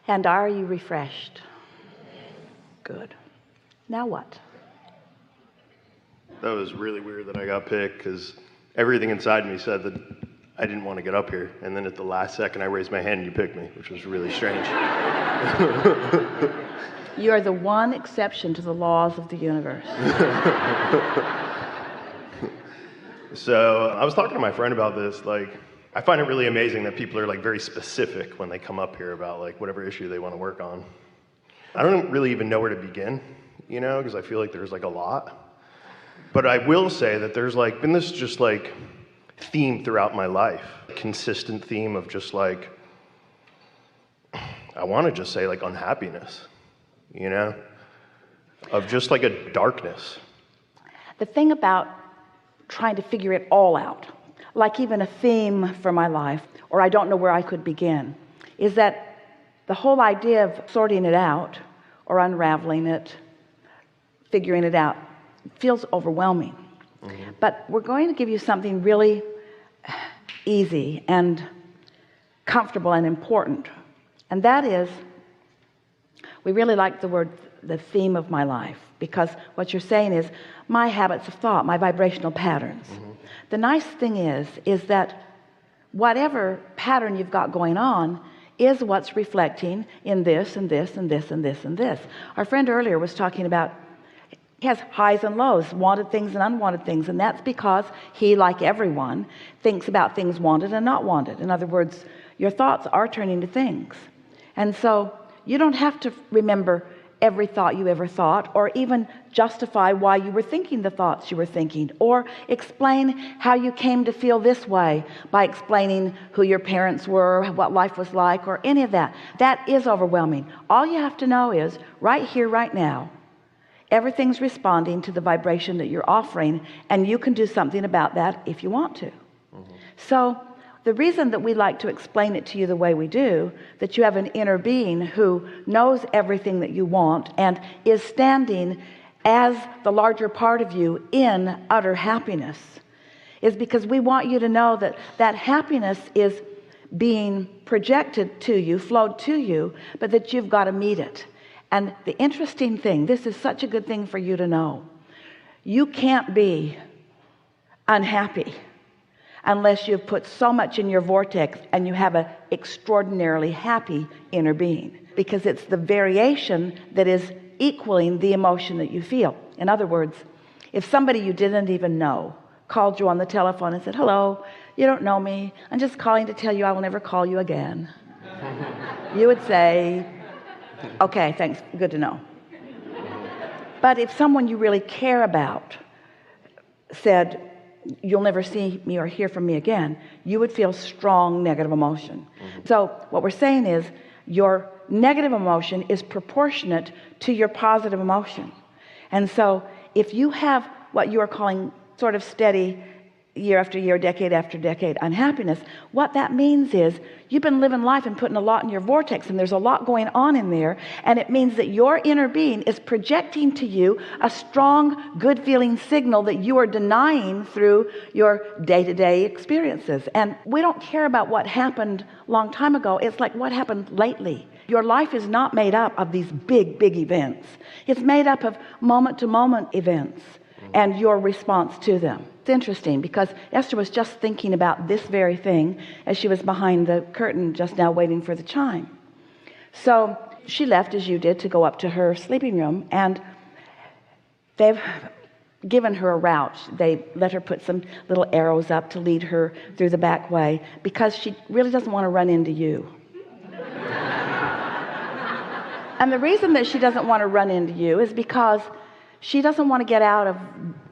And are you refreshed? Good. Now what? That was really weird that I got picked because everything inside me said that I didn't want to get up here. And then at the last second, I raised my hand and you picked me, which was really strange. You are the one exception to the laws of the universe. So I was talking to my friend about this. I find it really amazing that people are very specific when they come up here about whatever issue they want to work on. I don't really even know where to begin, because I feel like there's a lot. But I will say that there's been this just theme throughout my life, consistent theme of just I want to just say unhappiness, of just a darkness. The thing about trying to figure it all out, even a theme for my life, or I don't know where I could begin, is that the whole idea of sorting it out or unraveling it, figuring it out, feels overwhelming. Mm-hmm. But we're going to give you something really easy and comfortable and important, and that is, we really like the theme of my life, because what you're saying is my habits of thought, my vibrational patterns. Mm-hmm. The nice thing is that whatever pattern you've got going on is what's reflecting in this and this and this and this and this. Our friend earlier was talking about he has highs and lows, wanted things and unwanted things, and that's because he, like everyone, thinks about things wanted and not wanted. In other words, your thoughts are turning to things. And so you don't have to remember every thought you ever thought, or even justify why you were thinking the thoughts you were thinking, or explain how you came to feel this way by explaining who your parents were, what life was like, or any of that. That is overwhelming. All you have to know is right here, right now, everything's responding to the vibration that you're offering, and you can do something about that if you want to. Mm-hmm. So the reason that we like to explain it to you the way we do, that you have an inner being who knows everything that you want and is standing as the larger part of you in utter happiness, is because we want you to know that that happiness is being projected to you, flowed to you, but that you've got to meet it. And the interesting thing, this is such a good thing for you to know, you can't be unhappy unless you've put so much in your vortex and you have an extraordinarily happy inner being, because it's the variation that is equaling the emotion that you feel. In other words, if somebody you didn't even know called you on the telephone and said, "Hello, you don't know me, I'm just calling to tell you I will never call you again," you would say, "Okay, thanks, good to know." But if someone you really care about said, "You'll never see me or hear from me again," you would feel strong negative emotion. Mm-hmm. So what we're saying is your negative emotion is proportionate to your positive emotion. And so if you have what you are calling sort of steady year after year, decade after decade unhappiness, what that means is you've been living life and putting a lot in your vortex, and there's a lot going on in there, and it means that your inner being is projecting to you a strong good feeling signal that you are denying through your day-to-day experiences. And we don't care about what happened a long time ago. It's like what happened lately. Your life is not made up of these big events. It's made up of moment to moment events and your response to them. It's interesting because Esther was just thinking about this very thing as she was behind the curtain just now waiting for the chime. So she left, as you did, to go up to her sleeping room, and they've given her a route. They let her put some little arrows up to lead her through the back way because she really doesn't want to run into you. And the reason that she doesn't want to run into you is because she doesn't want to get out of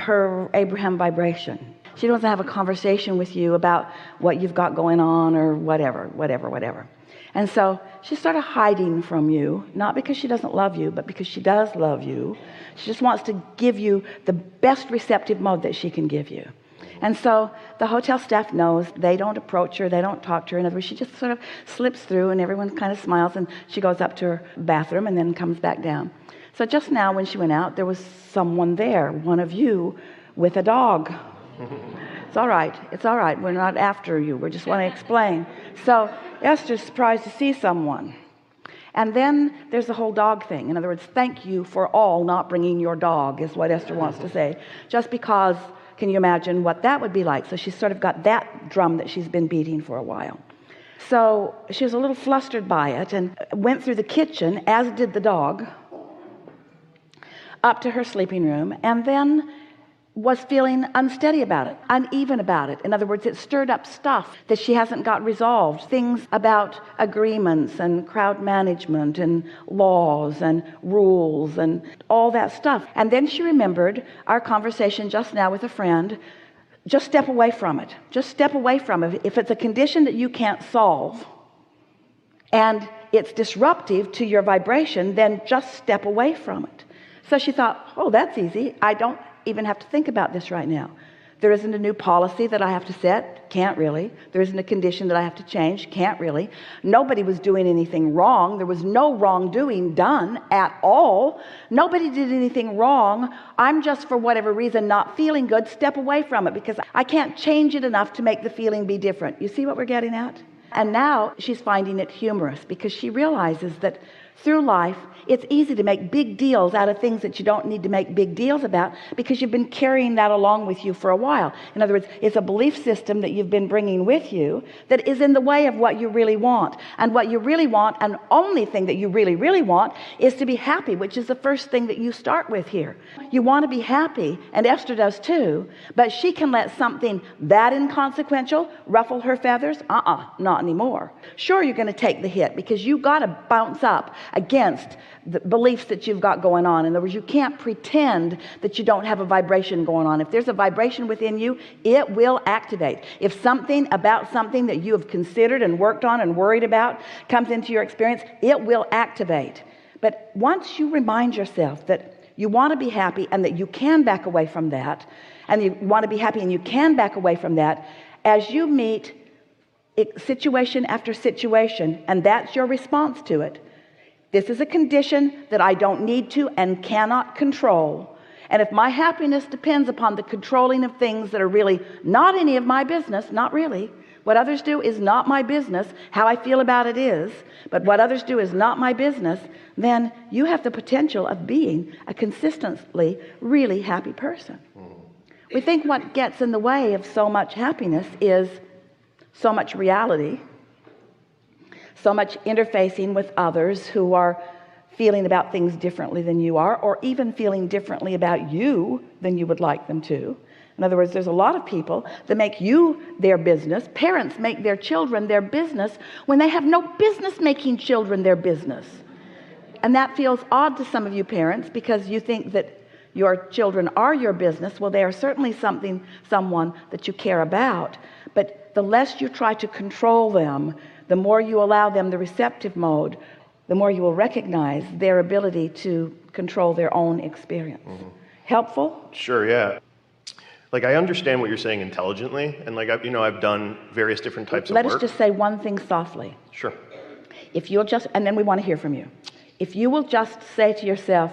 her Abraham vibration. She doesn't have a conversation with you about what you've got going on or whatever. And so she's sort of hiding from you, not because she doesn't love you, but because she does love you. She just wants to give you the best receptive mode that she can give you. And so the hotel staff knows. They don't approach her, they don't talk to her. In other words, she just sort of slips through, and everyone kind of smiles, and she goes up to her bathroom and then comes back down. So just now when she went out, there was someone there, one of you, with a dog. It's all right. We're not after you. We just want to explain. So Esther's surprised to see someone. And then there's the whole dog thing. In other words, thank you for all not bringing your dog, is what Esther wants to say. Just because, can you imagine what that would be like? So she's sort of got that drum that she's been beating for a while. So she was a little flustered by it and went through the kitchen, as did the dog, up to her sleeping room, and then was feeling unsteady about it, uneven about it. In other words, it stirred up stuff that she hasn't got resolved, things about agreements and crowd management and laws and rules and all that stuff. And then she remembered our conversation just now with a friend. Just step away from it. Just step away from it. If it's a condition that you can't solve and it's disruptive to your vibration, then just step away from it. So she thought, oh, that's easy. I don't even have to think about this right now. There isn't a new policy that I have to set. Can't really. There isn't a condition that I have to change. Can't really. Nobody was doing anything wrong. There was no wrongdoing done at all. Nobody did anything wrong. I'm just, for whatever reason, not feeling good. Step away from it because I can't change it enough to make the feeling be different. You see what we're getting at? And now she's finding it humorous because she realizes that through life, it's easy to make big deals out of things that you don't need to make big deals about because you've been carrying that along with you for a while. In other words, it's a belief system that you've been bringing with you that is in the way of what you really want. And what you really want, and only thing that you really, really want, is to be happy, which is the first thing that you start with here. You want to be happy, and Esther does too, but she can let something that inconsequential ruffle her feathers. Not anymore. Sure, you're going to take the hit because you got to bounce up against the beliefs that you've got going on. In other words, you can't pretend that you don't have a vibration going on. If there's a vibration within you, it will activate. If something about something that you have considered and worked on and worried about comes into your experience, it will activate. But once you remind yourself that you want to be happy and that you can back away from that, and you want to be happy and you can back away from that, as you meet situation after situation, and that's your response to it. This is a condition that I don't need to and cannot control. And if my happiness depends upon the controlling of things that are really not any of my business, not really. What others do is not my business. How I feel about it is. But what others do is not my business. Then you have the potential of being a consistently really happy person. We think what gets in the way of so much happiness is so much reality, so much interfacing with others who are feeling about things differently than you are, or even feeling differently about you than you would like them to. In other words, there's a lot of people that make you their business. Parents make their children their business when they have no business making children their business. And that feels odd to some of you parents because you think that your children are your business. Well, they are certainly someone that you care about. But the less you try to control them, the more you allow them the receptive mode, the more you will recognize their ability to control their own experience. Helpful? Sure, yeah. Like, I understand what you're saying intelligently, and like, I've done various different types of work. Let us just say one thing softly. Sure. If you'll just, and then we want to hear from you. If you will just say to yourself,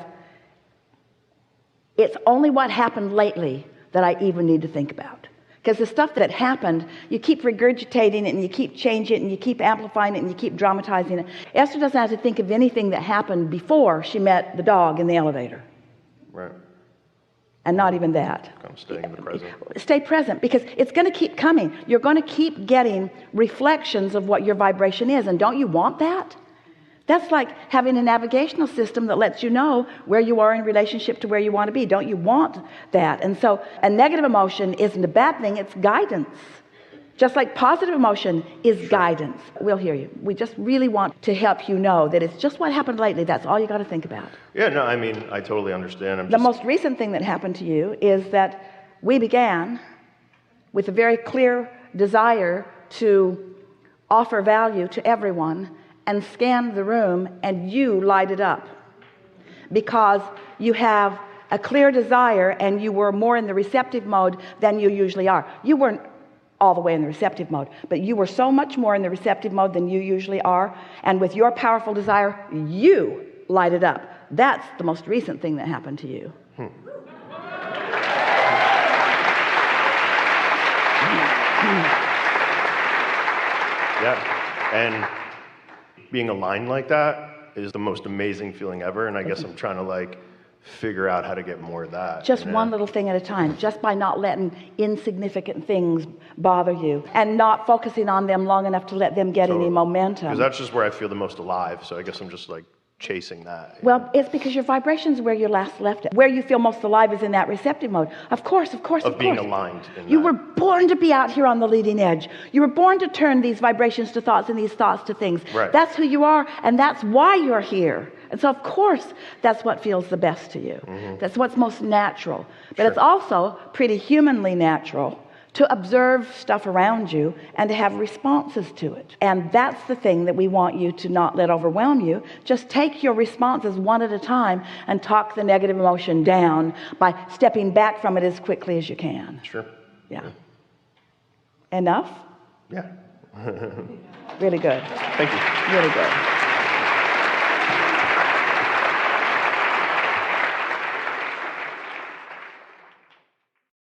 it's only what happened lately that I even need to think about. Because the stuff that happened, you keep regurgitating it and you keep changing it and you keep amplifying it and you keep dramatizing it. Esther doesn't have to think of anything that happened before she met the dog in the elevator. Right. And not even that. Kind of staying in the present. Stay present, because it's going to keep coming. You're going to keep getting reflections of what your vibration is. And don't you want that? That's like having a navigational system that lets you know where you are in relationship to where you want to be. Don't you want that? And so a negative emotion isn't a bad thing. It's guidance. Just like positive emotion is guidance. We'll hear you. We just really want to help you know that it's just what happened lately. That's all you got to think about. Yeah, no, I mean, I totally understand. The most recent thing that happened to you is that we began with a very clear desire to offer value to everyone and scanned the room, and you light it up because you have a clear desire and you were more in the receptive mode than you usually are. You weren't all the way in the receptive mode, but you were so much more in the receptive mode than you usually are, and with your powerful desire, you light it up. That's the most recent thing that happened to you. Yeah, and being aligned like that is the most amazing feeling ever. And I guess I'm trying to like figure out how to get more of that. Just one little thing at a time, just by not letting insignificant things bother you and not focusing on them long enough to let them get any momentum. Because that's just where I feel the most alive. So I guess I'm just like chasing that. Well, it's because your vibrations where you last left it. Where you feel most alive is in that receptive mode. Of course. Of being aligned. You were born to be out here on the leading edge. You were born to turn these vibrations to thoughts and these thoughts to things. Right. That's who you are, and that's why you're here. And so, of course, that's what feels the best to you. That's what's most natural. But it's also pretty humanly natural to observe stuff around you and to have responses to it. And that's the thing that we want you to not let overwhelm you. Just take your responses one at a time and talk the negative emotion down by stepping back from it as quickly as you can. Sure. Yeah. Enough? Yeah. Really good. Thank you. Really good.